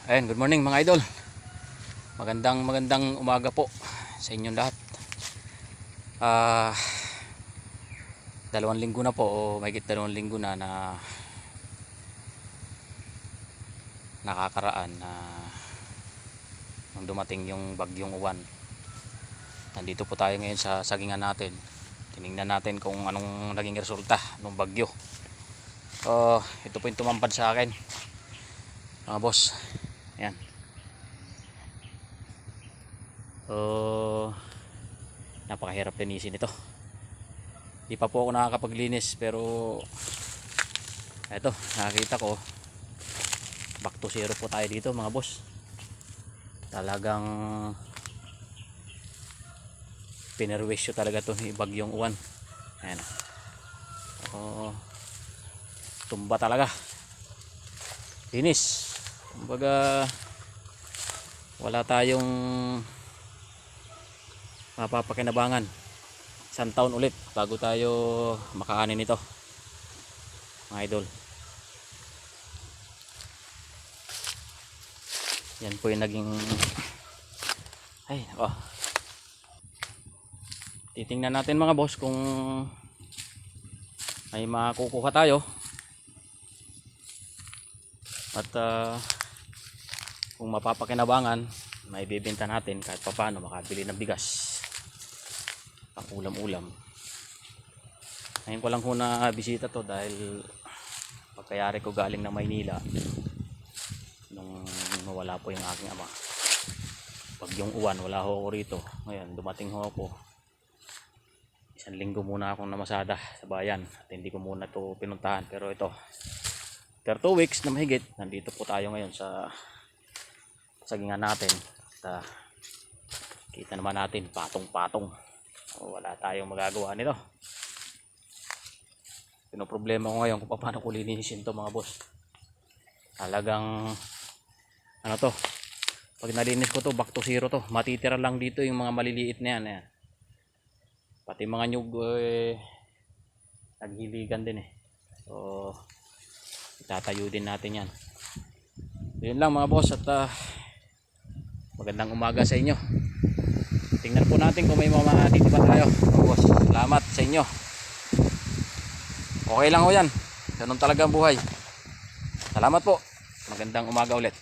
Ayun, good morning mga idol. Magandang umaga po sa inyong lahat. Ah, 2 linggo na po o mahigit 2 linggo na nakakaraan na nung dumating yung bagyong Uwan. Nandito po tayo ngayon sa sagingan natin. Tiningnan natin kung anong naging resulta ng bagyo. Ito po yung tumampad sa akin, mga boss. Ayan. Napakahirap linisin ito. Di pa po ako nakakapaglinis, pero eto, nakakita ko back to zero po tayo dito mga boss. Talagang pinerwisyo talaga to ni bagyong Uwan. Ayan. Tumba talaga. Linis. Kumbaga wala tayong mapapakinabangan. Isang taon ulit bago tayo makaanin ito, mga idol. Yan po yung naging titingnan natin mga boss kung may makukuha tayo at kung mapapakinabangan, may bibenta natin kahit papaano makabili ng bigas pang ulam-ulam. Ngayon ko lang ho na bisita to dahil pagkayari ko galing ng Maynila nung mawala po yung aking ama. Bagyong Uwan, wala ho ako rito. Ngayon dumating ho ako. 1 linggo muna akong namasada sa bayan at hindi ko muna to pinuntahan, pero ito after 2 weeks na mahigit, nandito po tayo ngayon sa sagingan natin. At kita naman natin patong-patong. Wala tayong magagawa nito. Pinoproblema ko ngayon kung paano ko linisin to mga boss. Talagang ano to, pag nalinis ko to, back to zero to. Matitira lang dito yung mga maliliit na yan. Ayan. Pati mga nyug naghiligan din eh. So itatayo din natin yan. Yun lang mga boss, at magandang umaga sa inyo. Tingnan po natin kung may mga dito pa tayo mga boss. Salamat sa inyo. Okay lang ho yan, ganun talaga ang buhay. Salamat po, magandang umaga ulit.